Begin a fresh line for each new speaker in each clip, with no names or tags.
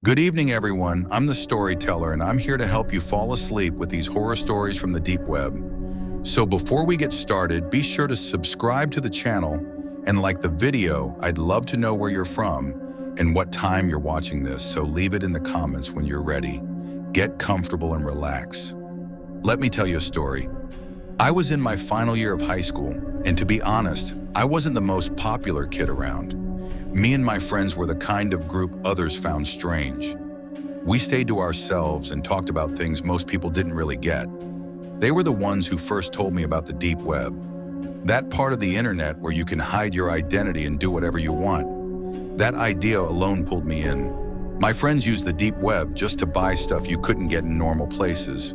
Good evening, everyone. I'm the storyteller, and I'm here to help you fall asleep with these horror stories from the deep web. So before we get started, be sure to subscribe to the channel and like the video. I'd love to know where you're from and what time you're watching this, so leave it in the comments when you're ready. Get comfortable and relax. Let me tell you a story. I was in my final year of high school, and to be honest, I wasn't the most popular kid around. Me and my friends were the kind of group others found strange. We stayed to ourselves and talked about things most people didn't really get. They were the ones who first told me about the deep web, that part of the internet where you can hide your identity and do whatever you want. That idea alone pulled me in. My friends used the deep web just to buy stuff you couldn't get in normal places,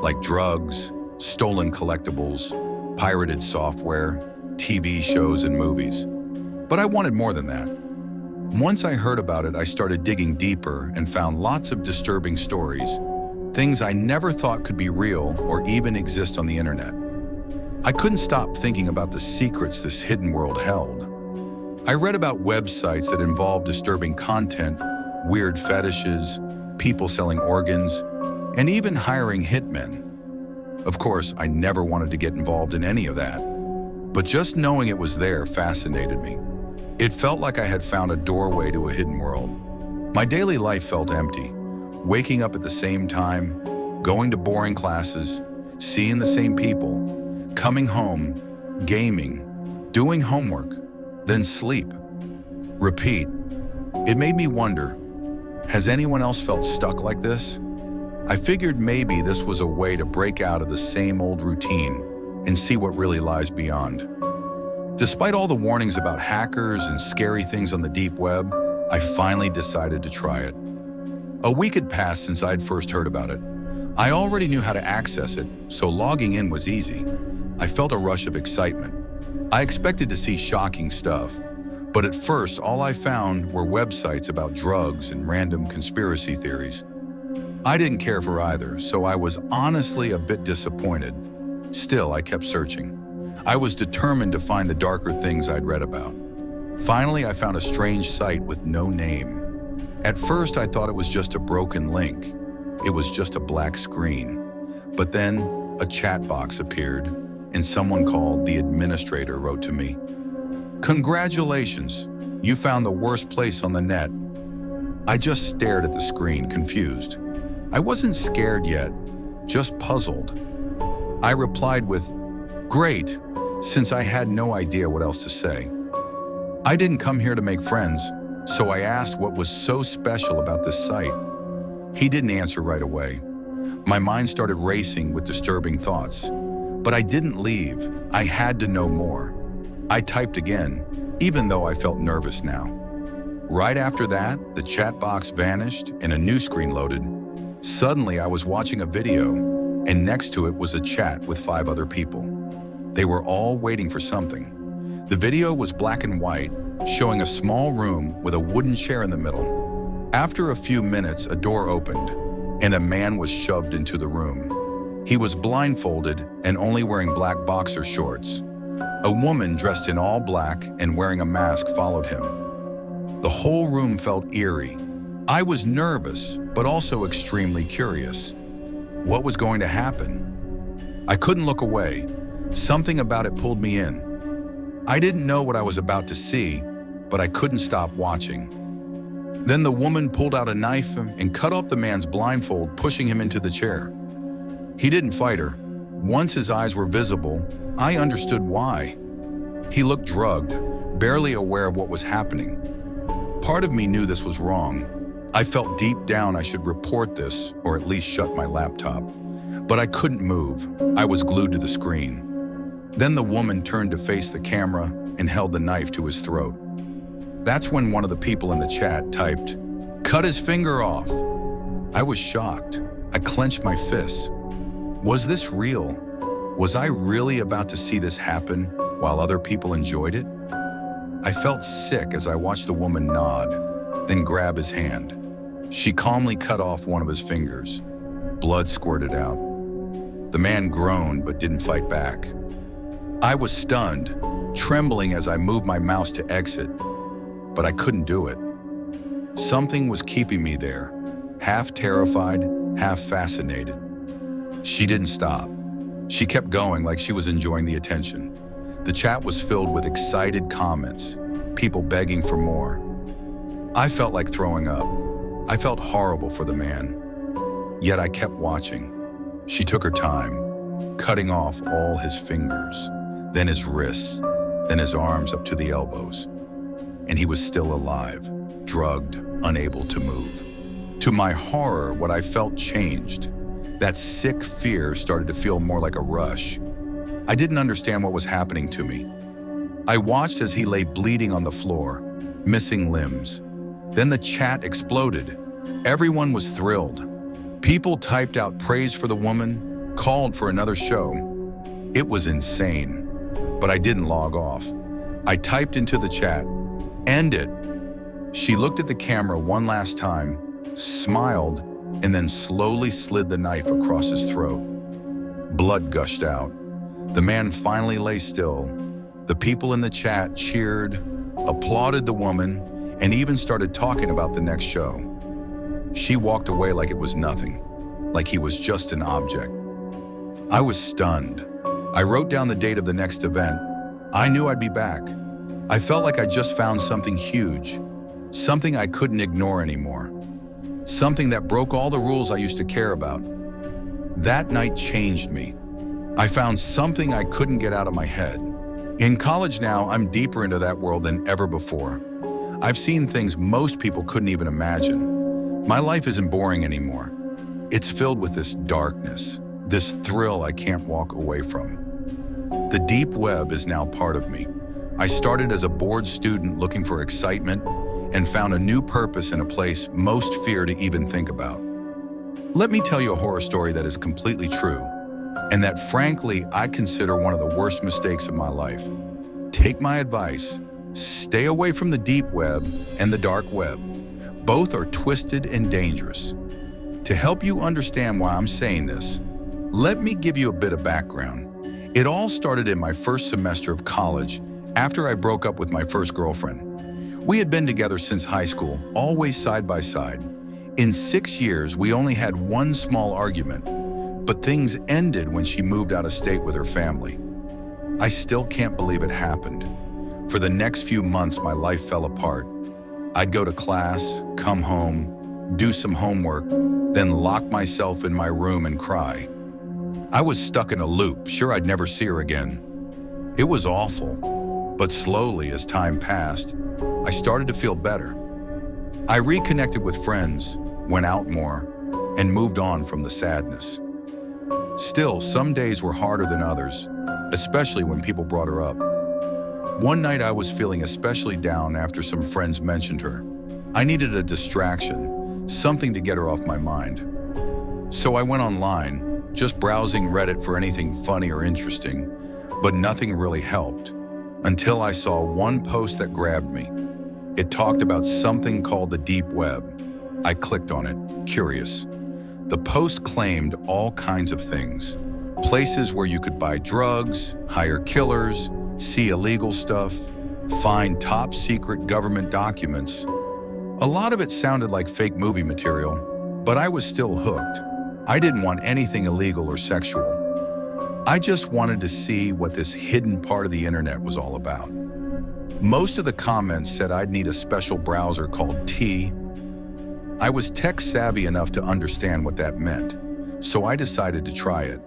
like drugs, stolen collectibles, pirated software, TV shows, and movies. But I wanted more than that. Once I heard about it, I started digging deeper and found lots of disturbing stories, things I never thought could be real or even exist on the internet. I couldn't stop thinking about the secrets this hidden world held. I read about websites that involved disturbing content, weird fetishes, people selling organs, and even hiring hitmen. Of course, I never wanted to get involved in any of that, but just knowing it was there fascinated me. It felt like I had found a doorway to a hidden world. My daily life felt empty, waking up at the same time, going to boring classes, seeing the same people, coming home, gaming, doing homework, then sleep. Repeat. It made me wonder, has anyone else felt stuck like this? I figured maybe this was a way to break out of the same old routine and see what really lies beyond. Despite all the warnings about hackers and scary things on the deep web, I finally decided to try it. A week had passed since I'd first heard about it. I already knew how to access it, so logging in was easy. I felt a rush of excitement. I expected to see shocking stuff, but at first all I found were websites about drugs and random conspiracy theories. I didn't care for either, so I was honestly a bit disappointed. Still, I kept searching. I was determined to find the darker things I'd read about. Finally, I found a strange site with no name. At first, I thought it was just a broken link. It was just a black screen. But then, a chat box appeared, and someone called the administrator wrote to me. "Congratulations, you found the worst place on the net." I just stared at the screen, confused. I wasn't scared yet, just puzzled. I replied with, "Great," since I had no idea what else to say. I didn't come here to make friends, so I asked what was so special about this site. He didn't answer right away. My mind started racing with disturbing thoughts, but I didn't leave. I had to know more. I typed again, even though I felt nervous now. Right after that, the chat box vanished and a new screen loaded. Suddenly, I was watching a video, and next to it was a chat with 5 other people. They were all waiting for something. The video was black and white, showing a small room with a wooden chair in the middle. After a few minutes, a door opened, and a man was shoved into the room. He was blindfolded and only wearing black boxer shorts. A woman dressed in all black and wearing a mask followed him. The whole room felt eerie. I was nervous, but also extremely curious. What was going to happen? I couldn't look away. Something about it pulled me in. I didn't know what I was about to see, but I couldn't stop watching. Then the woman pulled out a knife and cut off the man's blindfold, pushing him into the chair. He didn't fight her. Once his eyes were visible, I understood why. He looked drugged, barely aware of what was happening. Part of me knew this was wrong. I felt deep down I should report this or at least shut my laptop. But I couldn't move. I was glued to the screen. Then the woman turned to face the camera and held the knife to his throat. That's when one of the people in the chat typed, "Cut his finger off." I was shocked. I clenched my fists. Was this real? Was I really about to see this happen while other people enjoyed it? I felt sick as I watched the woman nod, then grab his hand. She calmly cut off one of his fingers. Blood squirted out. The man groaned but didn't fight back. I was stunned, trembling as I moved my mouse to exit, but I couldn't do it. Something was keeping me there, half terrified, half fascinated. She didn't stop. She kept going like she was enjoying the attention. The chat was filled with excited comments, people begging for more. I felt like throwing up. I felt horrible for the man. Yet I kept watching. She took her time, cutting off all his fingers, then his wrists, then his arms up to the elbows. And he was still alive, drugged, unable to move. To my horror, what I felt changed. That sick fear started to feel more like a rush. I didn't understand what was happening to me. I watched as he lay bleeding on the floor, missing limbs. Then the chat exploded. Everyone was thrilled. People typed out praise for the woman, called for another show. It was insane, but I didn't log off. I typed into the chat, "End it." She looked at the camera one last time, smiled, and then slowly slid the knife across his throat. Blood gushed out. The man finally lay still. The people in the chat cheered, applauded the woman, and even started talking about the next show. She walked away like it was nothing, like he was just an object. I was stunned. I wrote down the date of the next event. I knew I'd be back. I felt like I just found something huge, something I couldn't ignore anymore, something that broke all the rules I used to care about. That night changed me. I found something I couldn't get out of my head. In college now, I'm deeper into that world than ever before. I've seen things most people couldn't even imagine. My life isn't boring anymore. It's filled with this darkness, this thrill I can't walk away from. The deep web is now part of me. I started as a bored student looking for excitement and found a new purpose in a place most fear to even think about. Let me tell you a horror story that is completely true, and that frankly I consider one of the worst mistakes of my life. Take my advice. Stay away from the deep web and the dark web. Both are twisted and dangerous. To help you understand why I'm saying this, let me give you a bit of background. It all started in my first semester of college after I broke up with my first girlfriend. We had been together since high school, always side by side. In 6 years, we only had one small argument, but things ended when she moved out of state with her family. I still can't believe it happened. For the next few months, my life fell apart. I'd go to class, come home, do some homework, then lock myself in my room and cry. I was stuck in a loop, sure I'd never see her again. It was awful, but slowly as time passed, I started to feel better. I reconnected with friends, went out more, and moved on from the sadness. Still, some days were harder than others, especially when people brought her up. One night I was feeling especially down after some friends mentioned her. I needed a distraction, something to get her off my mind. So I went online, just browsing Reddit for anything funny or interesting, but nothing really helped, until I saw one post that grabbed me. It talked about something called the deep web. I clicked on it, curious. The post claimed all kinds of things. Places where you could buy drugs, hire killers, see illegal stuff, find top secret government documents. A lot of it sounded like fake movie material, but I was still hooked. I didn't want anything illegal or sexual. I just wanted to see what this hidden part of the internet was all about. Most of the comments said I'd need a special browser called T. I was tech savvy enough to understand what that meant, so I decided to try it.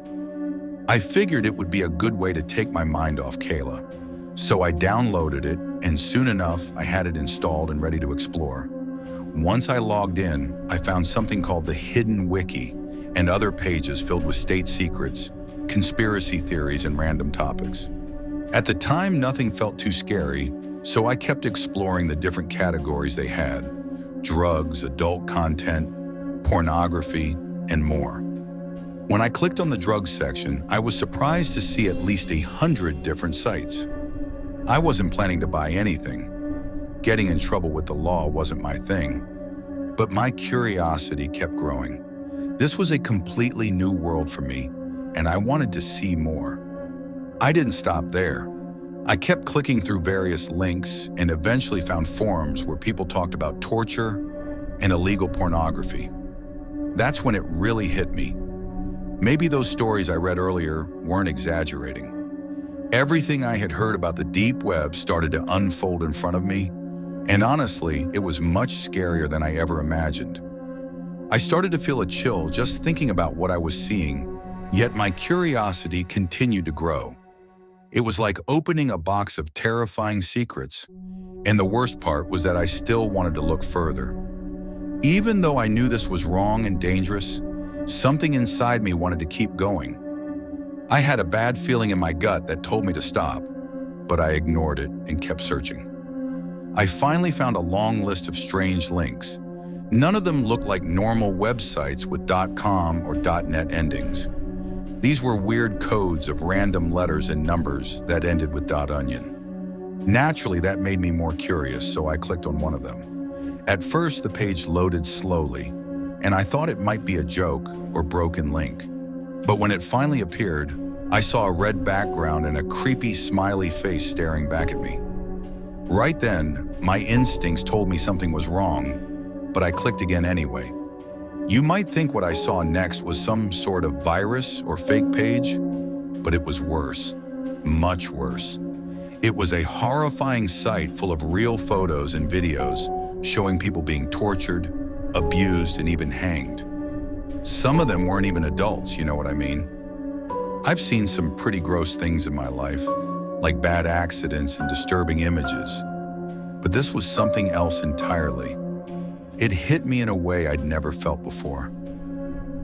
I figured it would be a good way to take my mind off Kayla, so I downloaded it, and soon enough I had it installed and ready to explore. Once I logged in, I found something called the Hidden Wiki and other pages filled with state secrets, conspiracy theories, and random topics. At the time, nothing felt too scary, so I kept exploring the different categories they had: drugs, adult content, pornography, and more. When I clicked on the drugs section, I was surprised to see at least 100 different sites. I wasn't planning to buy anything. Getting in trouble with the law wasn't my thing, but my curiosity kept growing. This was a completely new world for me, and I wanted to see more. I didn't stop there. I kept clicking through various links and eventually found forums where people talked about torture, and illegal pornography. That's when it really hit me. Maybe those stories I read earlier weren't exaggerating. Everything I had heard about the deep web started to unfold in front of me, and honestly, it was much scarier than I ever imagined. I started to feel a chill just thinking about what I was seeing, yet my curiosity continued to grow. It was like opening a box of terrifying secrets, and the worst part was that I still wanted to look further. Even though I knew this was wrong and dangerous, something inside me wanted to keep going. I had a bad feeling in my gut that told me to stop, but I ignored it and kept searching. I finally found a long list of strange links. None of them looked like normal websites with .com or .net endings. These were weird codes of random letters and numbers that ended with .onion. Naturally, that made me more curious, so I clicked on one of them. At first, the page loaded slowly, and I thought it might be a joke or broken link. But when it finally appeared, I saw a red background and a creepy smiley face staring back at me. Right then, my instincts told me something was wrong, but I clicked again anyway. You might think what I saw next was some sort of virus or fake page, but it was worse, much worse. It was a horrifying site full of real photos and videos showing people being tortured, abused, and even hanged. Some of them weren't even adults, you know what I mean? I've seen some pretty gross things in my life, like bad accidents and disturbing images. But this was something else entirely. It hit me in a way I'd never felt before.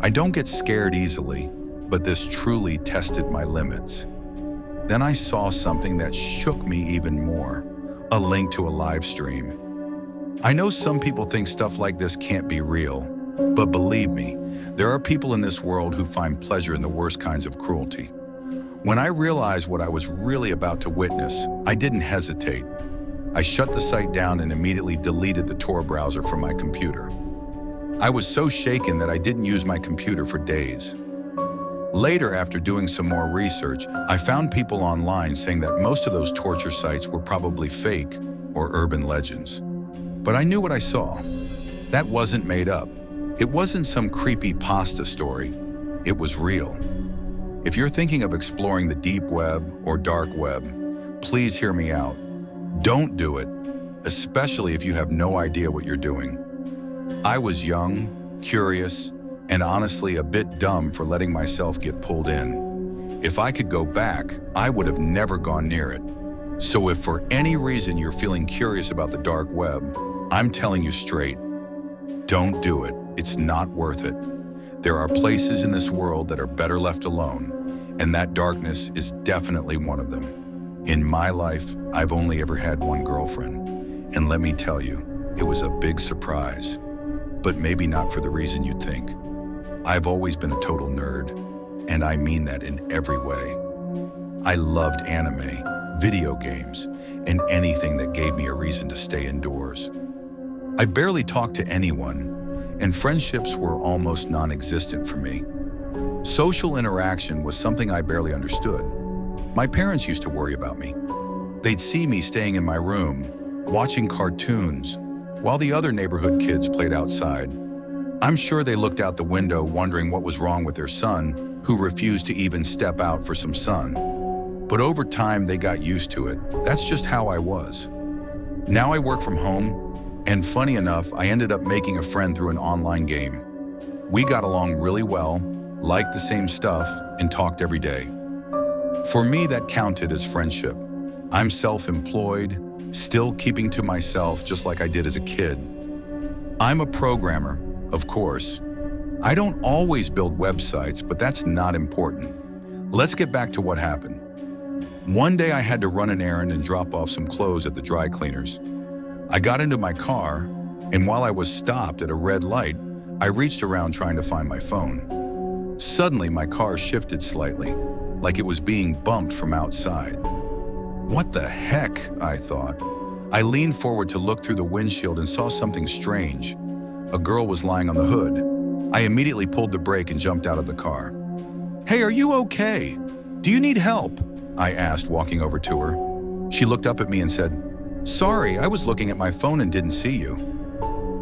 I don't get scared easily, but this truly tested my limits. Then I saw something that shook me even more, a link to a live stream. I know some people think stuff like this can't be real, but believe me, there are people in this world who find pleasure in the worst kinds of cruelty. When I realized what I was really about to witness, I didn't hesitate. I shut the site down and immediately deleted the Tor browser from my computer. I was so shaken that I didn't use my computer for days. Later, after doing some more research, I found people online saying that most of those torture sites were probably fake or urban legends. But I knew what I saw. That wasn't made up. It wasn't some creepy pasta story. It was real. If you're thinking of exploring the deep web or dark web, please hear me out. Don't do it, especially if you have no idea what you're doing. I was young, curious, and honestly a bit dumb for letting myself get pulled in. If I could go back, I would have never gone near it. So if for any reason you're feeling curious about the dark web, I'm telling you straight, don't do it. It's not worth it. There are places in this world that are better left alone, and that darkness is definitely one of them. In my life, I've only ever had one girlfriend, and let me tell you, it was a big surprise, but maybe not for the reason you'd think. I've always been a total nerd, and I mean that in every way. I loved anime, video games, and anything that gave me a reason to stay indoors. I barely talked to anyone, and friendships were almost non-existent for me. Social interaction was something I barely understood. My parents used to worry about me. They'd see me staying in my room, watching cartoons, while the other neighborhood kids played outside. I'm sure they looked out the window wondering what was wrong with their son, who refused to even step out for some sun. But over time, they got used to it. That's just how I was. Now I work from home, and funny enough, I ended up making a friend through an online game. We got along really well, liked the same stuff, and talked every day. For me, that counted as friendship. I'm self-employed, still keeping to myself just like I did as a kid. I'm a programmer, of course. I don't always build websites, but that's not important. Let's get back to what happened. One day I had to run an errand and drop off some clothes at the dry cleaners. I got into my car, and while I was stopped at a red light, I reached around trying to find my phone. Suddenly, my car shifted slightly, like it was being bumped from outside. What the heck, I thought. I leaned forward to look through the windshield and saw something strange. A girl was lying on the hood. I immediately pulled the brake and jumped out of the car. "Hey, are you okay? Do you need help?" I asked, walking over to her. She looked up at me and said, "Sorry, I was looking at my phone and didn't see you."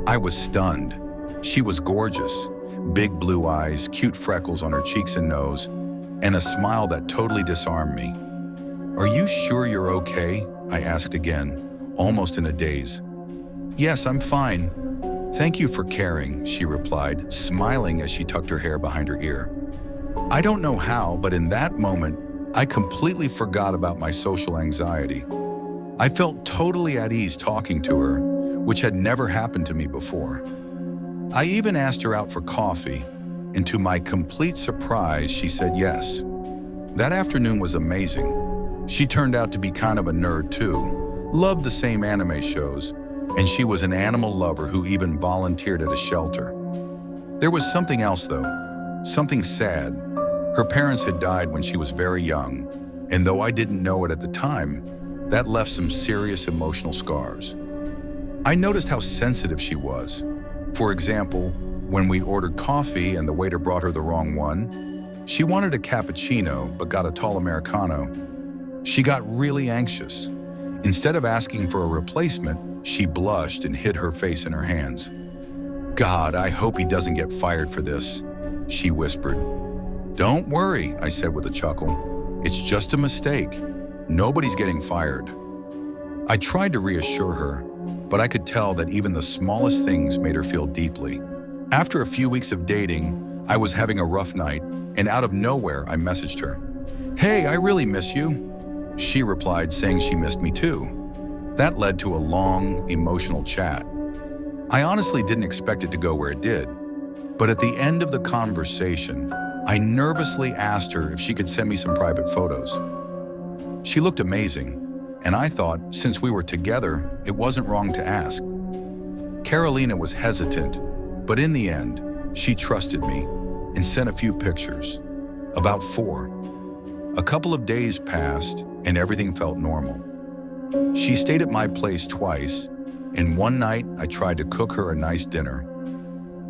I was stunned. She was gorgeous. Big blue eyes, cute freckles on her cheeks and nose, and a smile that totally disarmed me. "Are you sure you're okay?" I asked again, almost in a daze. "Yes, I'm fine. Thank you for caring," she replied, smiling as she tucked her hair behind her ear. I don't know how, but in that moment, I completely forgot about my social anxiety. I felt totally at ease talking to her, which had never happened to me before. I even asked her out for coffee, and to my complete surprise, she said yes. That afternoon was amazing. She turned out to be kind of a nerd too, loved the same anime shows, and she was an animal lover who even volunteered at a shelter. There was something else though, something sad. Her parents had died when she was very young, and though I didn't know it at the time, that left some serious emotional scars. I noticed how sensitive she was. For example, when we ordered coffee and the waiter brought her the wrong one, she wanted a cappuccino but got a tall Americano. She got really anxious. Instead of asking for a replacement, she blushed and hid her face in her hands. "God, I hope he doesn't get fired for this," she whispered. "Don't worry," I said with a chuckle. "It's just a mistake. Nobody's getting fired." I tried to reassure her, but I could tell that even the smallest things made her feel deeply. After a few weeks of dating, I was having a rough night, and out of nowhere, I messaged her. "Hey, I really miss you." She replied saying she missed me too. That led to a long, emotional chat. I honestly didn't expect it to go where it did, but at the end of the conversation, I nervously asked her if she could send me some private photos. She looked amazing, and I thought, since we were together, it wasn't wrong to ask. Carolina was hesitant, but in the end, she trusted me and sent a few pictures. About 4. A couple of days passed, and everything felt normal. She stayed at my place twice, and one night I tried to cook her a nice dinner.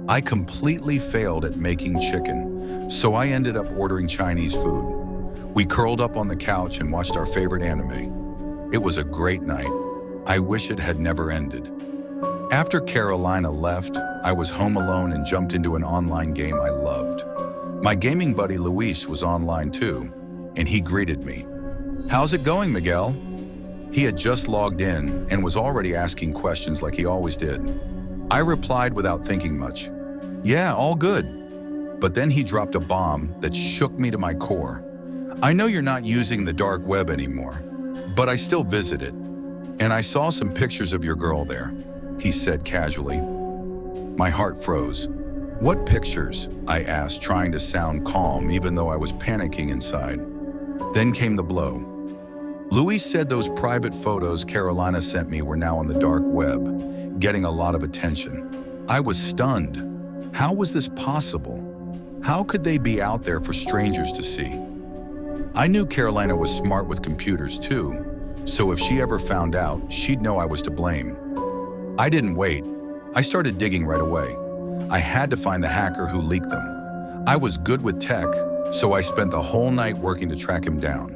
I completely failed at making chicken, so I ended up ordering Chinese food. We curled up on the couch and watched our favorite anime. It was a great night. I wish it had never ended. After Carolina left, I was home alone and jumped into an online game I loved. My gaming buddy Luis was online too, and he greeted me. "How's it going, Miguel?" He had just logged in and was already asking questions like he always did. I replied without thinking much. "Yeah, all good." But then he dropped a bomb that shook me to my core. "I know you're not using the dark web anymore, but I still visit it. And I saw some pictures of your girl there," he said casually. My heart froze. "What pictures?" I asked, trying to sound calm even though I was panicking inside. Then came the blow. Luis said those private photos Carolina sent me were now on the dark web, getting a lot of attention. I was stunned. How was this possible? How could they be out there for strangers to see? I knew Carolina was smart with computers too, so if she ever found out, she'd know I was to blame. I didn't wait. I started digging right away. I had to find the hacker who leaked them. I was good with tech, so I spent the whole night working to track him down.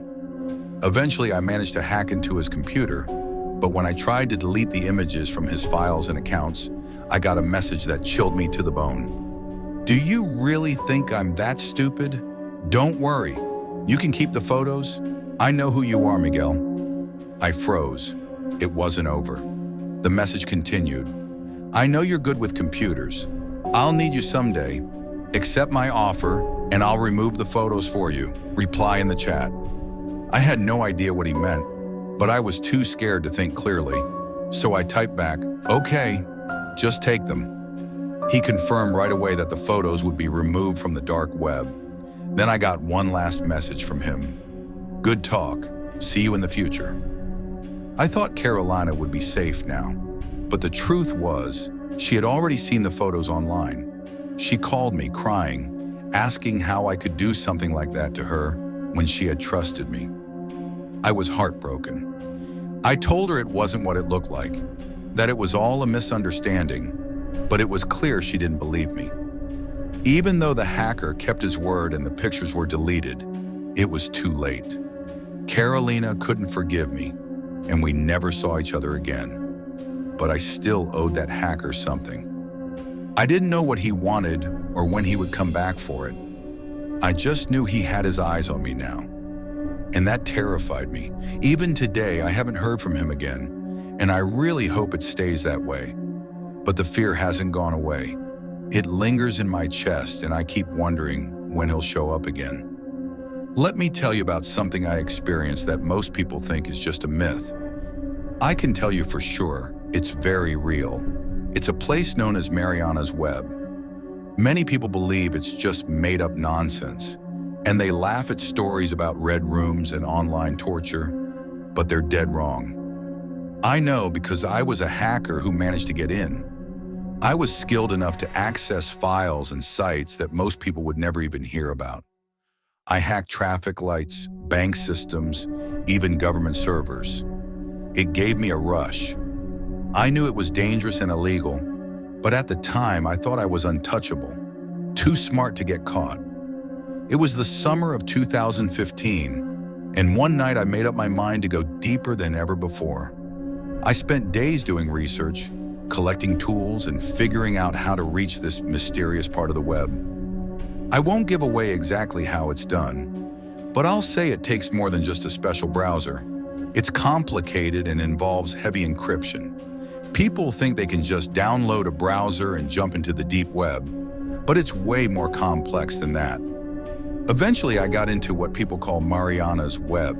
Eventually, I managed to hack into his computer, but when I tried to delete the images from his files and accounts, I got a message that chilled me to the bone. "Do you really think I'm that stupid? Don't worry. You can keep the photos. I know who you are, Miguel." I froze. It wasn't over. The message continued. "I know you're good with computers. I'll need you someday. Accept my offer, and I'll remove the photos for you. Reply in the chat." I had no idea what he meant, but I was too scared to think clearly. So I typed back, "Okay, just take them." He confirmed right away that the photos would be removed from the dark web. Then I got one last message from him. "Good talk. See you in the future." I thought Carolina would be safe now, but the truth was, she had already seen the photos online. She called me crying, asking how I could do something like that to her when she had trusted me. I was heartbroken. I told her it wasn't what it looked like, that it was all a misunderstanding, but it was clear she didn't believe me. Even though the hacker kept his word and the pictures were deleted, it was too late. Carolina couldn't forgive me, and we never saw each other again. but I still owed that hacker something. I didn't know what he wanted or when he would come back for it. I just knew he had his eyes on me now. And that terrified me. Even today, I haven't heard from him again, and I really hope it stays that way. But the fear hasn't gone away. It lingers in my chest, and I keep wondering when he'll show up again. Let me tell you about something I experienced that most people think is just a myth. I can tell you for sure, it's very real. It's a place known as Mariana's Web. Many people believe it's just made-up nonsense, and they laugh at stories about red rooms and online torture, but they're dead wrong. I know because I was a hacker who managed to get in. I was skilled enough to access files and sites that most people would never even hear about. I hacked traffic lights, bank systems, even government servers. It gave me a rush. I knew it was dangerous and illegal, but at the time I thought I was untouchable, too smart to get caught. It was the summer of 2015, and one night I made up my mind to go deeper than ever before. I spent days doing research, collecting tools, and figuring out how to reach this mysterious part of the web. I won't give away exactly how it's done, but I'll say it takes more than just a special browser. It's complicated and involves heavy encryption. People think they can just download a browser and jump into the deep web, but it's way more complex than that. Eventually, I got into what people call Mariana's Web.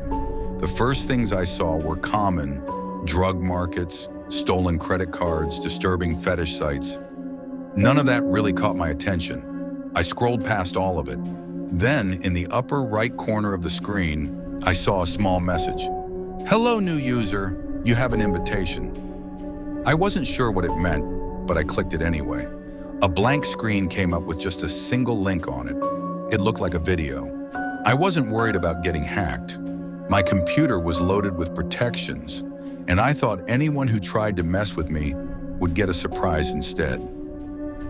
The first things I saw were common drug markets, stolen credit cards, disturbing fetish sites. None of that really caught my attention. I scrolled past all of it. Then, in the upper right corner of the screen, I saw a small message. "Hello, new user. You have an invitation." I wasn't sure what it meant, but I clicked it anyway. A blank screen came up with just a single link on it. It looked like a video. I wasn't worried about getting hacked. My computer was loaded with protections, and I thought anyone who tried to mess with me would get a surprise instead.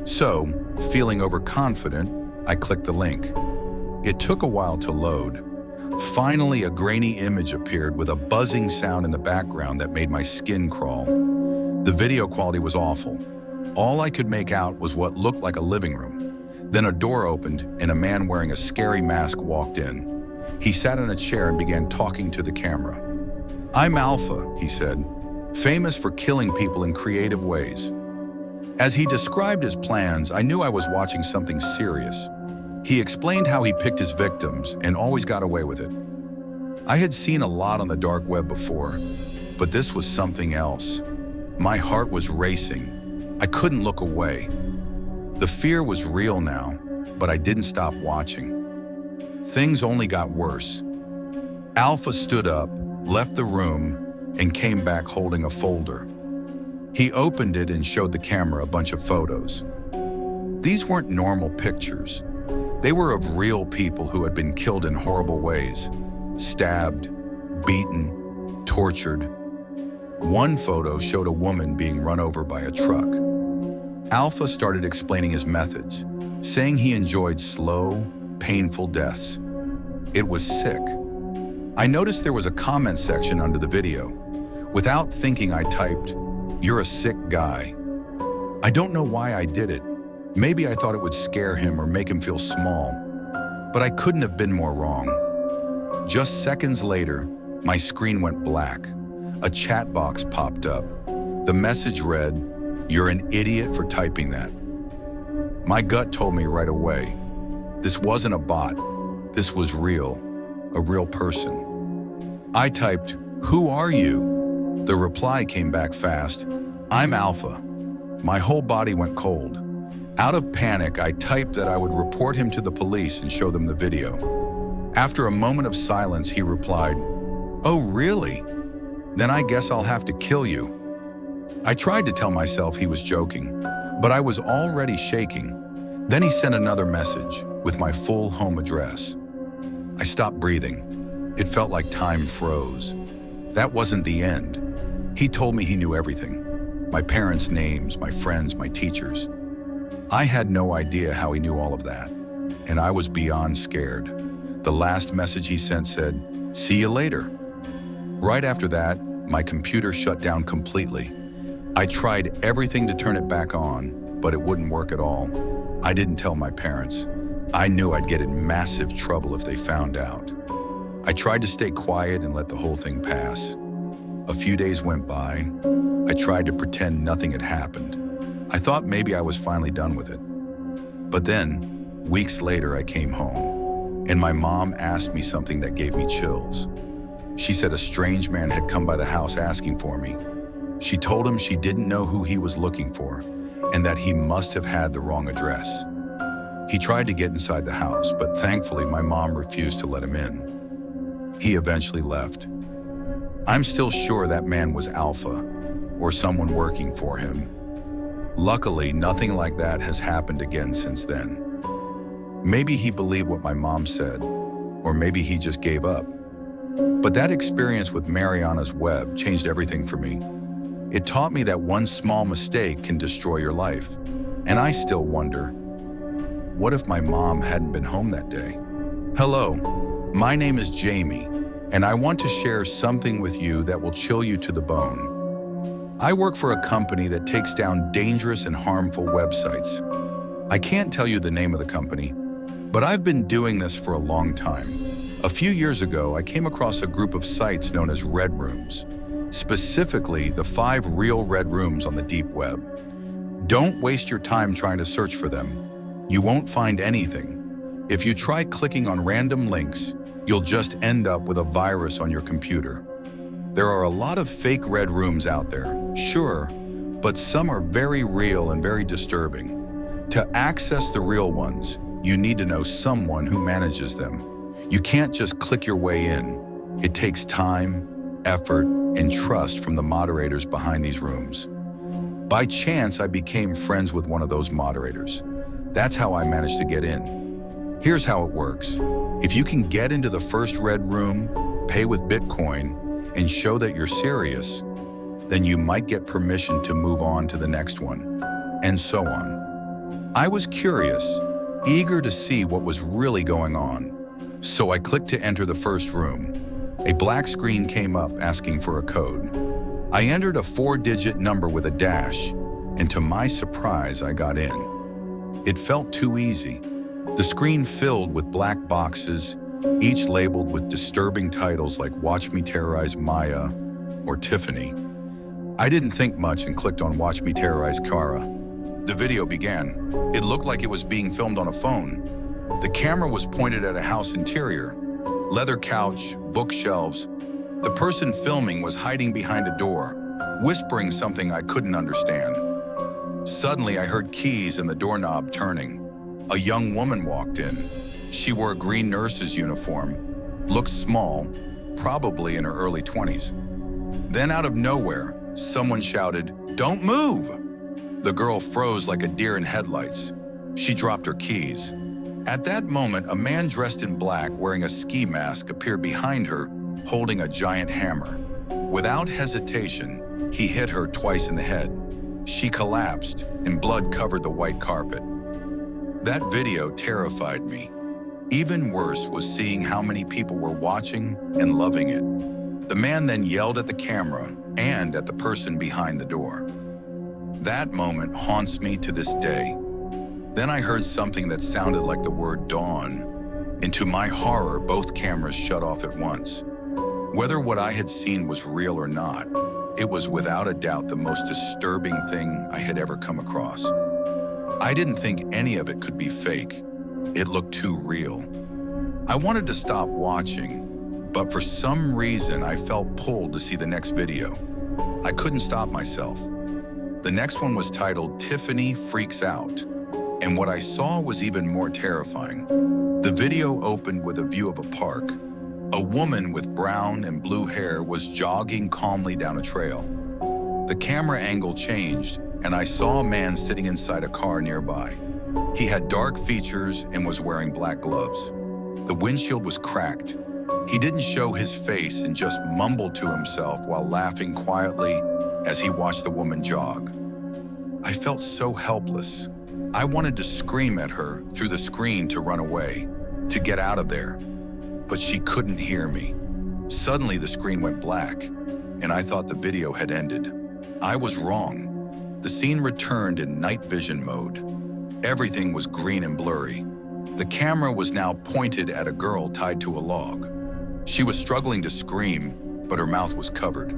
So, feeling overconfident, I clicked the link. It took a while to load. Finally, a grainy image appeared with a buzzing sound in the background that made my skin crawl. The video quality was awful. All I could make out was what looked like a living room. Then a door opened and a man wearing a scary mask walked in. He sat in a chair and began talking to the camera. "I'm Alpha," he said, "famous for killing people in creative ways." As he described his plans, I knew I was watching something serious. He explained how he picked his victims and always got away with it. I had seen a lot on the dark web before, but this was something else. My heart was racing. I couldn't look away. The fear was real now, but I didn't stop watching. Things only got worse. Alpha stood up, left the room, and came back holding a folder. He opened it and showed the camera a bunch of photos. These weren't normal pictures. They were of real people who had been killed in horrible ways, stabbed, beaten, tortured. One photo showed a woman being run over by a truck. Alpha started explaining his methods, saying he enjoyed slow, painful deaths. It was sick. I noticed there was a comment section under the video. Without thinking, I typed, "You're a sick guy." I don't know why I did it. Maybe I thought it would scare him or make him feel small, but I couldn't have been more wrong. Just seconds later, my screen went black. A chat box popped up. The message read, "You're an idiot for typing that." My gut told me right away, this wasn't a bot. This was real, a real person. I typed, "Who are you?" The reply came back fast, "I'm Alpha." My whole body went cold. Out of panic, I typed that I would report him to the police and show them the video. After a moment of silence, he replied, "Oh, really? Then I guess I'll have to kill you." I tried to tell myself he was joking, but I was already shaking. Then he sent another message with my full home address. I stopped breathing. It felt like time froze. That wasn't the end. He told me he knew everything. My parents' names, my friends, my teachers. I had no idea how he knew all of that, and I was beyond scared. The last message he sent said, "See you later." Right after that, my computer shut down completely. I tried everything to turn it back on, but it wouldn't work at all. I didn't tell my parents. I knew I'd get in massive trouble if they found out. I tried to stay quiet and let the whole thing pass. A few days went by. I tried to pretend nothing had happened. I thought maybe I was finally done with it. But then, weeks later, I came home, and my mom asked me something that gave me chills. She said a strange man had come by the house asking for me. She told him she didn't know who he was looking for, and that he must have had the wrong address. He tried to get inside the house, but thankfully my mom refused to let him in. He eventually left. I'm still sure that man was Alpha, or someone working for him. Luckily, nothing like that has happened again since then. Maybe he believed what my mom said, or maybe he just gave up. But that experience with Mariana's web changed everything for me. It taught me that one small mistake can destroy your life. And I still wonder, what if my mom hadn't been home that day? Hello, my name is Jamie, and I want to share something with you that will chill you to the bone. I work for a company that takes down dangerous and harmful websites. I can't tell you the name of the company, but I've been doing this for a long time. A few years ago, I came across a group of sites known as red rooms, specifically the 5 real red rooms on the deep web. Don't waste your time trying to search for them. You won't find anything. If you try clicking on random links, you'll just end up with a virus on your computer. There are a lot of fake red rooms out there, sure, but some are very real and very disturbing. To access the real ones, you need to know someone who manages them. You can't just click your way in. It takes time, effort, and trust from the moderators behind these rooms. By chance, I became friends with one of those moderators. That's how I managed to get in. Here's how it works. If you can get into the first red room, pay with Bitcoin, and show that you're serious, then you might get permission to move on to the next one, and so on. I was curious, eager to see what was really going on. So I clicked to enter the first room. A black screen came up asking for a code. I entered a 4-digit number with a dash, and to my surprise, I got in. It felt too easy. The screen filled with black boxes, each labeled with disturbing titles like Watch Me Terrorize Maya or Tiffany. I didn't think much and clicked on Watch Me Terrorize Kara. The video began. It looked like it was being filmed on a phone. The camera was pointed at a house interior. Leather couch, bookshelves. The person filming was hiding behind a door, whispering something I couldn't understand. Suddenly, I heard keys and the doorknob turning. A young woman walked in. She wore a green nurse's uniform, looked small, probably in her early 20s. Then out of nowhere, someone shouted, "Don't move!" The girl froze like a deer in headlights. She dropped her keys. At that moment, a man dressed in black wearing a ski mask appeared behind her, holding a giant hammer. Without hesitation, he hit her twice in the head. She collapsed, and blood covered the white carpet. That video terrified me. Even worse was seeing how many people were watching and loving it. The man then yelled at the camera and at the person behind the door. That moment haunts me to this day. Then I heard something that sounded like the word dawn, and to my horror, both cameras shut off at once. Whether what I had seen was real or not, it was without a doubt the most disturbing thing I had ever come across. I didn't think any of it could be fake. It looked too real. I wanted to stop watching, but for some reason I felt pulled to see the next video. I couldn't stop myself. The next one was titled "Tiffany Freaks Out," and what I saw was even more terrifying. The video opened with a view of a park. A woman with brown and blue hair was jogging calmly down a trail. The camera angle changed, and I saw a man sitting inside a car nearby. He had dark features and was wearing black gloves. The windshield was cracked. He didn't show his face and just mumbled to himself while laughing quietly as he watched the woman jog. I felt so helpless. I wanted to scream at her through the screen to run away, to get out of there, but she couldn't hear me. Suddenly the screen went black, and I thought the video had ended. I was wrong. The scene returned in night vision mode. Everything was green and blurry. The camera was now pointed at a girl tied to a log. She was struggling to scream, but her mouth was covered.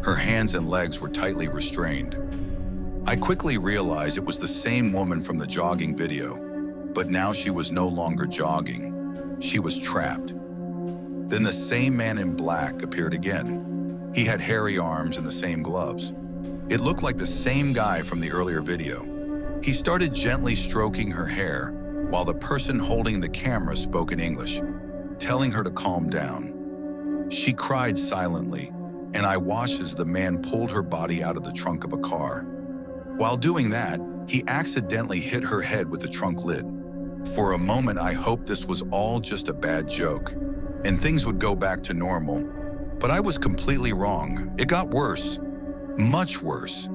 Her hands and legs were tightly restrained. I quickly realized it was the same woman from the jogging video, but now she was no longer jogging. She was trapped. Then the same man in black appeared again. He had hairy arms and the same gloves. It looked like the same guy from the earlier video. He started gently stroking her hair while the person holding the camera spoke in English, telling her to calm down. She cried silently, and I watched as the man pulled her body out of the trunk of a car. While doing that, he accidentally hit her head with the trunk lid. For a moment, I hoped this was all just a bad joke, and things would go back to normal. But I was completely wrong. It got worse. Much worse.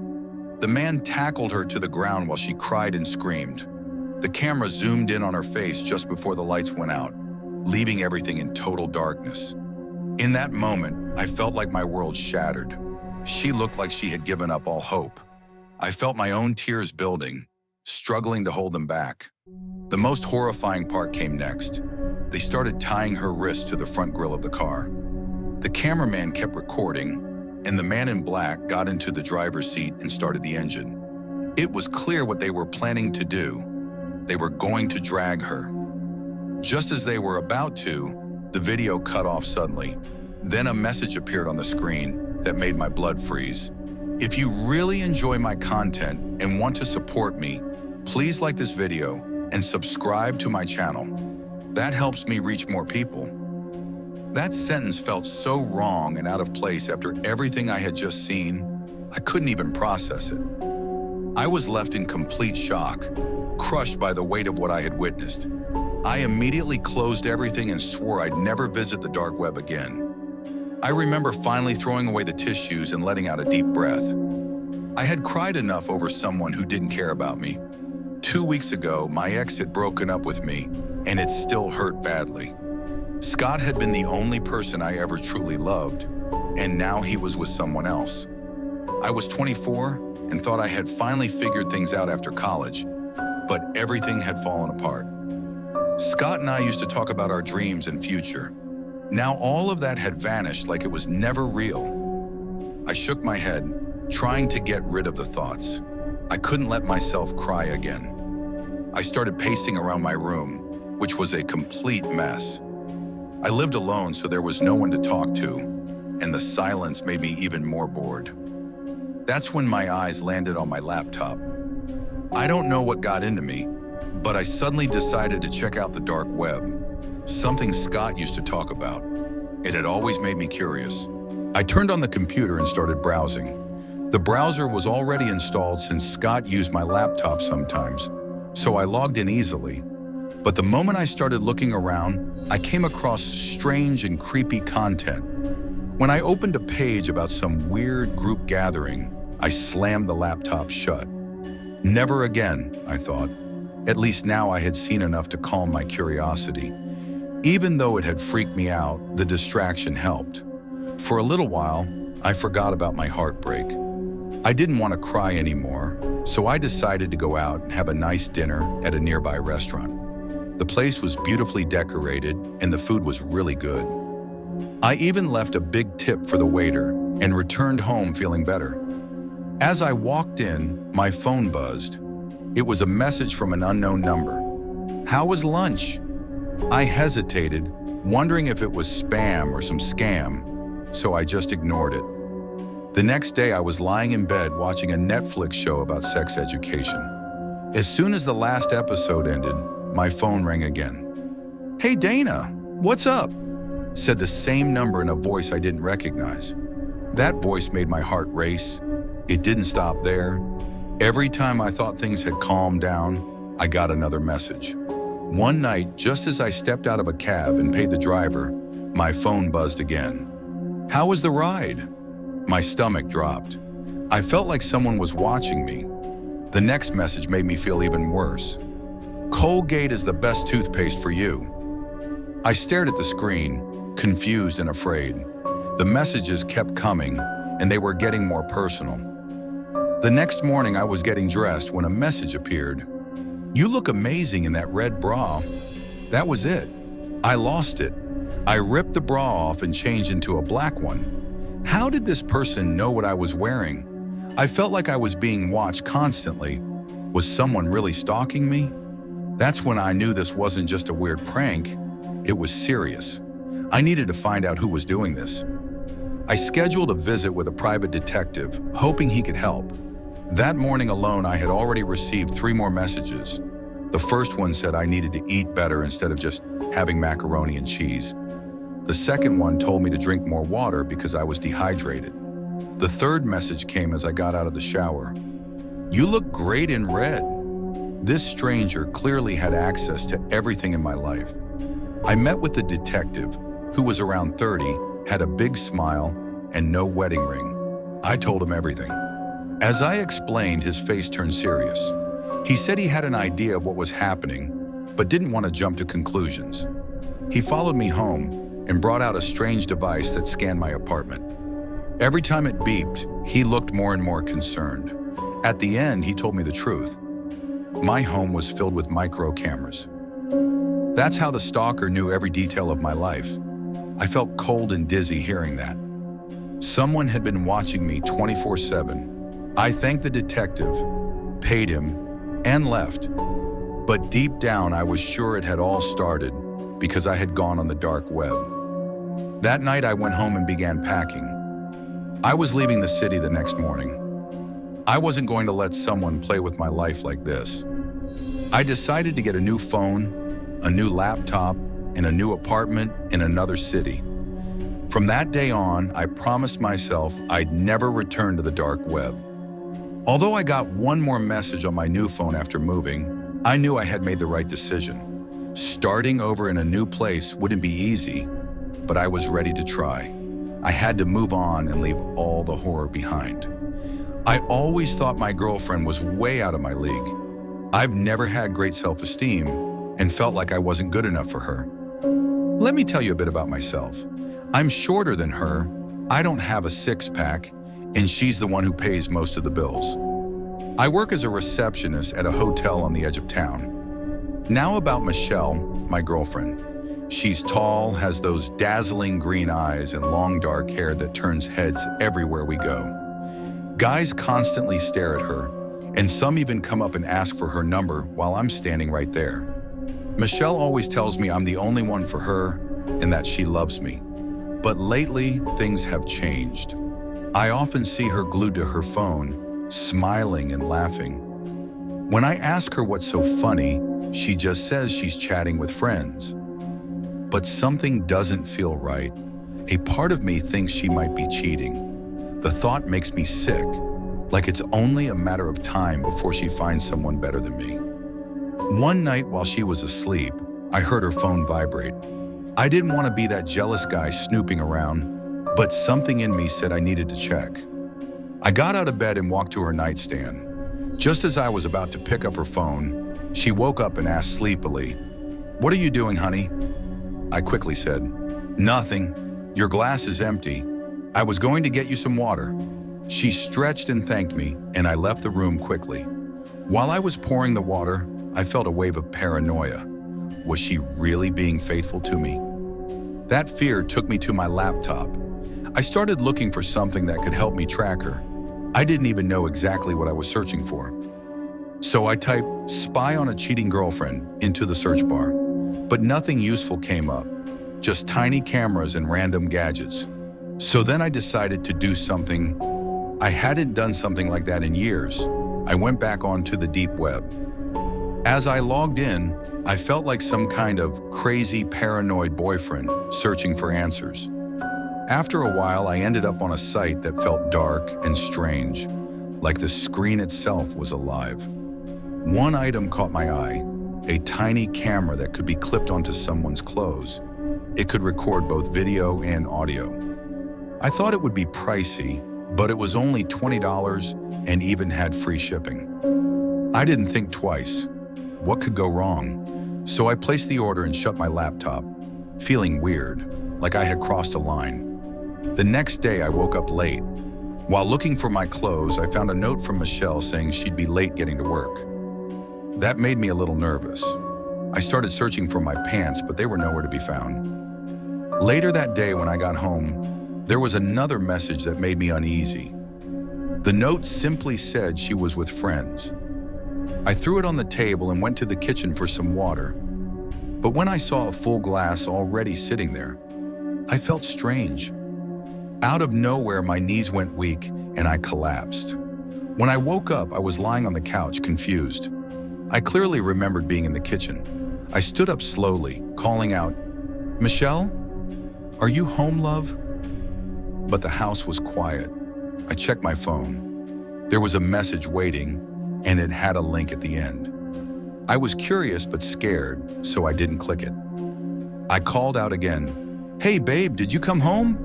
The man tackled her to the ground while she cried and screamed. The camera zoomed in on her face just before the lights went out, leaving everything in total darkness. In that moment, I felt like my world shattered. She looked like she had given up all hope. I felt my own tears building, struggling to hold them back. The most horrifying part came next. They started tying her wrists to the front grille of the car. The cameraman kept recording, and the man in black got into the driver's seat and started the engine. It was clear what they were planning to do. They were going to drag her. Just as they were about to, the video cut off suddenly. Then a message appeared on the screen that made my blood freeze. If you really enjoy my content and want to support me, please like this video and subscribe to my channel. That helps me reach more people. That sentence felt so wrong and out of place after everything I had just seen, I couldn't even process it. I was left in complete shock, crushed by the weight of what I had witnessed. I immediately closed everything and swore I'd never visit the dark web again. I remember finally throwing away the tissues and letting out a deep breath. I had cried enough over someone who didn't care about me. 2 weeks ago, my ex had broken up with me, and it still hurt badly. Scott had been the only person I ever truly loved, and now he was with someone else. I was 24 and thought I had finally figured things out after college, but everything had fallen apart. Scott and I used to talk about our dreams and future. Now all of that had vanished like it was never real. I shook my head, trying to get rid of the thoughts. I couldn't let myself cry again. I started pacing around my room, which was a complete mess. I lived alone, so there was no one to talk to, and the silence made me even more bored. That's when my eyes landed on my laptop. I don't know what got into me, but I suddenly decided to check out the dark web, something Scott used to talk about. It had always made me curious. I turned on the computer and started browsing. The browser was already installed since Scott used my laptop sometimes, so I logged in easily. But the moment I started looking around, I came across strange and creepy content. When I opened a page about some weird group gathering, I slammed the laptop shut. Never again, I thought. At least now I had seen enough to calm my curiosity. Even though it had freaked me out, the distraction helped. For a little while, I forgot about my heartbreak. I didn't want to cry anymore, so I decided to go out and have a nice dinner at a nearby restaurant. The place was beautifully decorated and the food was really good. I even left a big tip for the waiter and returned home feeling better. As I walked in, my phone buzzed. It was a message from an unknown number. "How was lunch?" I hesitated, wondering if it was spam or some scam, so I just ignored it. The next day, I was lying in bed watching a Netflix show about sex education. As soon as the last episode ended, my phone rang again. "Hey Dana, what's up?" said the same number in a voice I didn't recognize. That voice made my heart race. It didn't stop there. Every time I thought things had calmed down, I got another message. One night, just as I stepped out of a cab and paid the driver, my phone buzzed again. "How was the ride?" My stomach dropped. I felt like someone was watching me. The next message made me feel even worse. "Colgate is the best toothpaste for you." I stared at the screen, confused and afraid. The messages kept coming, and they were getting more personal. The next morning I was getting dressed when a message appeared. "You look amazing in that red bra." That was it. I lost it. I ripped the bra off and changed into a black one. How did this person know what I was wearing? I felt like I was being watched constantly. Was someone really stalking me? That's when I knew this wasn't just a weird prank. It was serious. I needed to find out who was doing this. I scheduled a visit with a private detective, hoping he could help. That morning alone, I had already received 3 more messages. The first one said I needed to eat better instead of just having macaroni and cheese. The second one told me to drink more water because I was dehydrated. The third message came as I got out of the shower. "You look great in red." This stranger clearly had access to everything in my life. I met with the detective, who was around 30, had a big smile, and no wedding ring. I told him everything. As I explained, his face turned serious. He said he had an idea of what was happening, but didn't want to jump to conclusions. He followed me home and brought out a strange device that scanned my apartment. Every time it beeped, he looked more and more concerned. At the end, he told me the truth. My home was filled with micro cameras. That's how the stalker knew every detail of my life. I felt cold and dizzy hearing that. Someone had been watching me 24/7. I thanked the detective, paid him, and left. But deep down, I was sure it had all started because I had gone on the dark web. That night, I went home and began packing. I was leaving the city the next morning. I wasn't going to let someone play with my life like this. I decided to get a new phone, a new laptop, and a new apartment in another city. From that day on, I promised myself I'd never return to the dark web. Although I got one more message on my new phone after moving, I knew I had made the right decision. Starting over in a new place wouldn't be easy, but I was ready to try. I had to move on and leave all the horror behind. I always thought my girlfriend was way out of my league. I've never had great self-esteem and felt like I wasn't good enough for her. Let me tell you a bit about myself. I'm shorter than her, I don't have a six-pack, and she's the one who pays most of the bills. I work as a receptionist at a hotel on the edge of town. Now about Michelle, my girlfriend. She's tall, has those dazzling green eyes and long dark hair that turns heads everywhere we go. Guys constantly stare at her, and some even come up and ask for her number while I'm standing right there. Michelle always tells me I'm the only one for her and that she loves me. But lately, things have changed. I often see her glued to her phone, smiling and laughing. When I ask her what's so funny, she just says she's chatting with friends. But something doesn't feel right. A part of me thinks she might be cheating. The thought makes me sick, like it's only a matter of time before she finds someone better than me. One night while she was asleep, I heard her phone vibrate. I didn't want to be that jealous guy snooping around, but something in me said I needed to check. I got out of bed and walked to her nightstand. Just as I was about to pick up her phone, she woke up and asked sleepily, "What are you doing, honey?" I quickly said, "Nothing. Your glass is empty. I was going to get you some water." She stretched and thanked me, and I left the room quickly. While I was pouring the water, I felt a wave of paranoia. Was she really being faithful to me? That fear took me to my laptop. I started looking for something that could help me track her. I didn't even know exactly what I was searching for. So I typed "spy on a cheating girlfriend" into the search bar. But nothing useful came up, just tiny cameras and random gadgets. So then I decided to do something. I hadn't done something like that in years. I went back onto the deep web. As I logged in, I felt like some kind of crazy, paranoid boyfriend searching for answers. After a while, I ended up on a site that felt dark and strange, like the screen itself was alive. One item caught my eye, a tiny camera that could be clipped onto someone's clothes. It could record both video and audio. I thought it would be pricey, but it was only $20 and even had free shipping. I didn't think twice. What could go wrong? So I placed the order and shut my laptop, feeling weird, like I had crossed a line. The next day I woke up late. While looking for my clothes, I found a note from Michelle saying she'd be late getting to work. That made me a little nervous. I started searching for my pants, but they were nowhere to be found. Later that day when I got home, there was another message that made me uneasy. The note simply said she was with friends. I threw it on the table and went to the kitchen for some water. But when I saw a full glass already sitting there, I felt strange. Out of nowhere, my knees went weak and I collapsed. When I woke up, I was lying on the couch, confused. I clearly remembered being in the kitchen. I stood up slowly, calling out, "Michelle? Are you home, love?" But the house was quiet. I checked my phone. There was a message waiting, and it had a link at the end. I was curious but scared, so I didn't click it. I called out again, "Hey babe, did you come home?"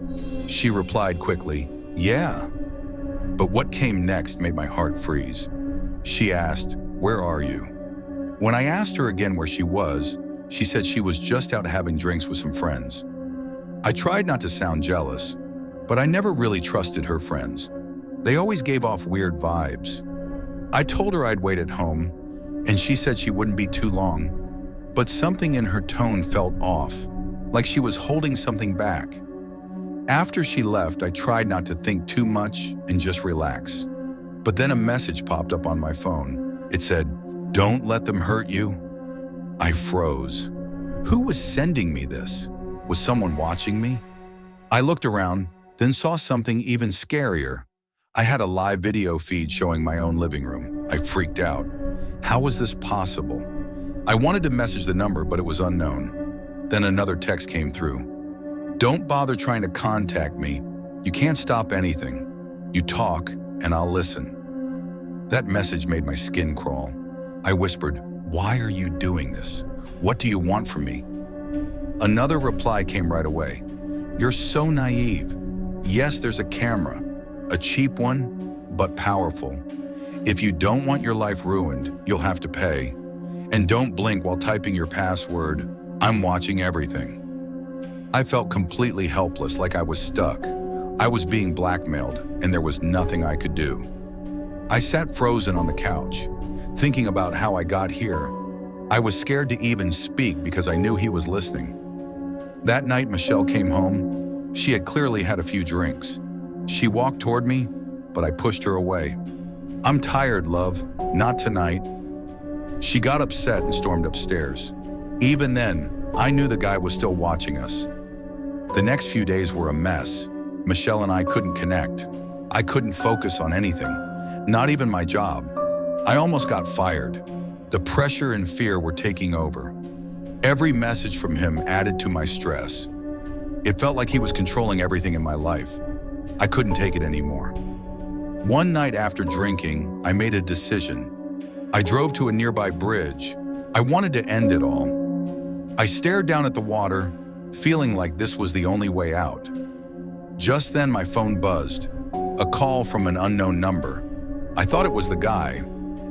She replied quickly, "Yeah." But what came next made my heart freeze. She asked, "Where are you?" When I asked her again where she was, she said she was just out having drinks with some friends. I tried not to sound jealous, but I never really trusted her friends. They always gave off weird vibes. I told her I'd wait at home, and she said she wouldn't be too long, but something in her tone felt off, like she was holding something back. After she left, I tried not to think too much and just relax. But then a message popped up on my phone. It said, "Don't let them hurt you." I froze. Who was sending me this? Was someone watching me? I looked around, then saw something even scarier. I had a live video feed showing my own living room. I freaked out. How was this possible? I wanted to message the number, but it was unknown. Then another text came through. "Don't bother trying to contact me. You can't stop anything. You talk, and I'll listen." That message made my skin crawl. I whispered, "Why are you doing this? What do you want from me?" Another reply came right away. "You're so naive. Yes, there's a camera, a cheap one, but powerful. If you don't want your life ruined, you'll have to pay. And don't blink while typing your password. I'm watching everything." I felt completely helpless, like I was stuck. I was being blackmailed, and there was nothing I could do. I sat frozen on the couch, thinking about how I got here. I was scared to even speak because I knew he was listening. That night, Michelle came home. She had clearly had a few drinks. She walked toward me, but I pushed her away. "I'm tired, love. Not tonight." She got upset and stormed upstairs. Even then, I knew the guy was still watching us. The next few days were a mess. Michelle and I couldn't connect. I couldn't focus on anything, not even my job. I almost got fired. The pressure and fear were taking over. Every message from him added to my stress. It felt like he was controlling everything in my life. I couldn't take it anymore. One night after drinking, I made a decision. I drove to a nearby bridge. I wanted to end it all. I stared down at the water, feeling like this was the only way out. Just then my phone buzzed. A call from an unknown number. I thought it was the guy,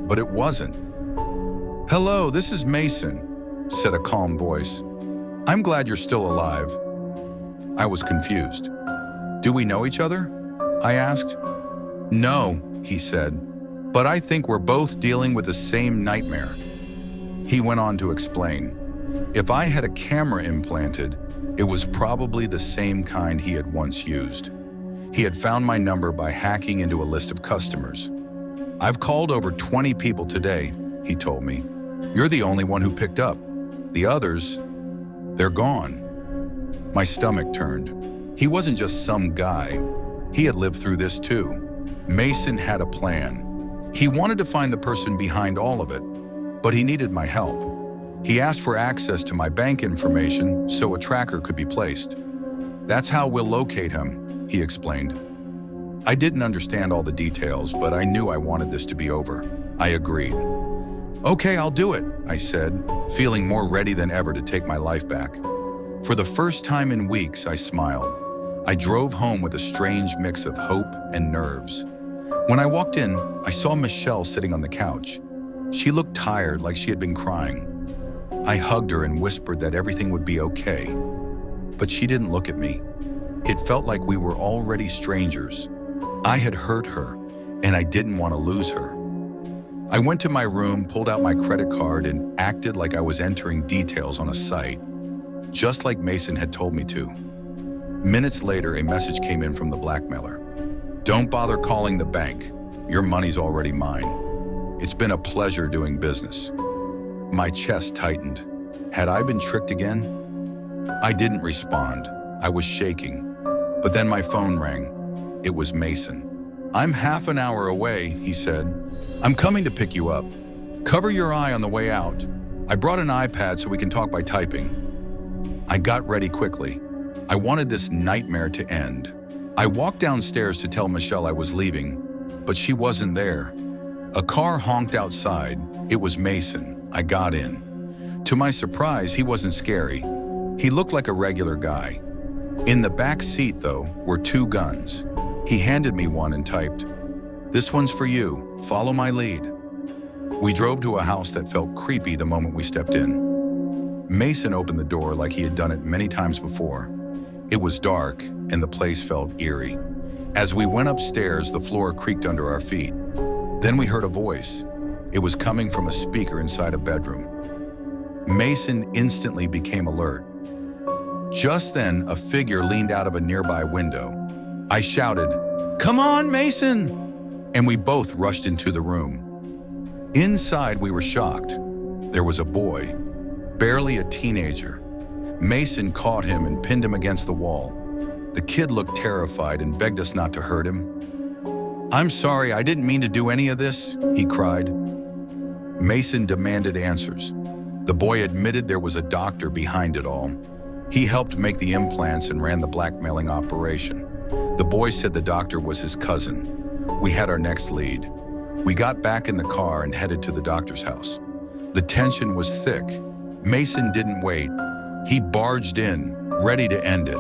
but it wasn't. "Hello, this is Mason," said a calm voice. "I'm glad you're still alive." I was confused. "Do we know each other?" I asked. "No," he said, "but I think we're both dealing with the same nightmare." He went on to explain. If I had a camera implanted, it was probably the same kind he had once used. He had found my number by hacking into a list of customers. "I've called over 20 people today," he told me. "You're the only one who picked up. The others, they're gone." My stomach turned. He wasn't just some guy. He had lived through this too. Mason had a plan. He wanted to find the person behind all of it, but he needed my help. He asked for access to my bank information so a tracker could be placed. "That's how we'll locate him," he explained. I didn't understand all the details, but I knew I wanted this to be over. I agreed. "Okay, I'll do it," I said, feeling more ready than ever to take my life back. For the first time in weeks, I smiled. I drove home with a strange mix of hope and nerves. When I walked in, I saw Michelle sitting on the couch. She looked tired, like she had been crying. I hugged her and whispered that everything would be okay. But she didn't look at me. It felt like we were already strangers. I had hurt her, and I didn't want to lose her. I went to my room, pulled out my credit card, and acted like I was entering details on a site, just like Mason had told me to. Minutes later, a message came in from the blackmailer. "Don't bother calling the bank. Your money's already mine. It's been a pleasure doing business." My chest tightened. Had I been tricked again? I didn't respond. I was shaking. But then my phone rang. It was Mason. "I'm half an hour away," he said. "I'm coming to pick you up. Cover your eye on the way out. I brought an iPad so we can talk by typing." I got ready quickly. I wanted this nightmare to end. I walked downstairs to tell Michelle I was leaving, but she wasn't there. A car honked outside. It was Mason. I got in. To my surprise, he wasn't scary. He looked like a regular guy. In the back seat, though, were 2 guns. He handed me one and typed, "This one's for you. Follow my lead." We drove to a house that felt creepy the moment we stepped in. Mason opened the door like he had done it many times before. It was dark, and the place felt eerie. As we went upstairs, the floor creaked under our feet. Then we heard a voice. It was coming from a speaker inside a bedroom. Mason instantly became alert. Just then, a figure leaned out of a nearby window. I shouted, "Come on, Mason!" And we both rushed into the room. Inside, we were shocked. There was a boy, barely a teenager. Mason caught him and pinned him against the wall. The kid looked terrified and begged us not to hurt him. "I'm sorry, I didn't mean to do any of this," he cried. Mason demanded answers. The boy admitted there was a doctor behind it all. He helped make the implants and ran the blackmailing operation. The boy said the doctor was his cousin. We had our next lead. We got back in the car and headed to the doctor's house. The tension was thick. Mason didn't wait. He barged in, ready to end it.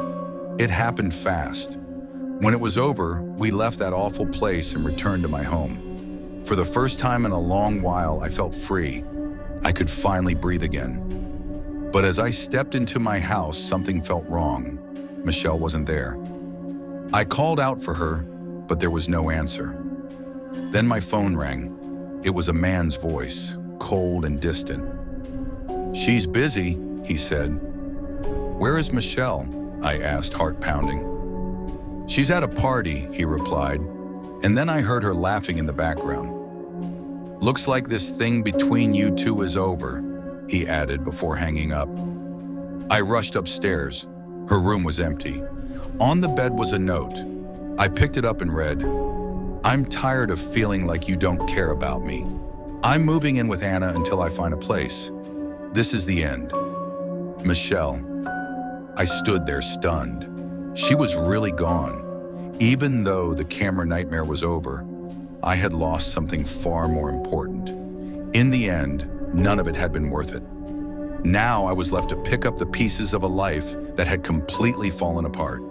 It happened fast. When it was over, we left that awful place and returned to my home. For the first time in a long while, I felt free. I could finally breathe again. But as I stepped into my house, something felt wrong. Michelle wasn't there. I called out for her, but there was no answer. Then my phone rang. It was a man's voice, cold and distant. "She's busy," he said. "Where is Michelle?" I asked, heart pounding. "She's at a party," he replied, and then I heard her laughing in the background. "Looks like this thing between you two is over," he added before hanging up. I rushed upstairs. Her room was empty. On the bed was a note. I picked it up and read, "I'm tired of feeling like you don't care about me. I'm moving in with Anna until I find a place. This is the end. Michelle." I stood there stunned. She was really gone. Even though the camera nightmare was over, I had lost something far more important. In the end, none of it had been worth it. Now I was left to pick up the pieces of a life that had completely fallen apart.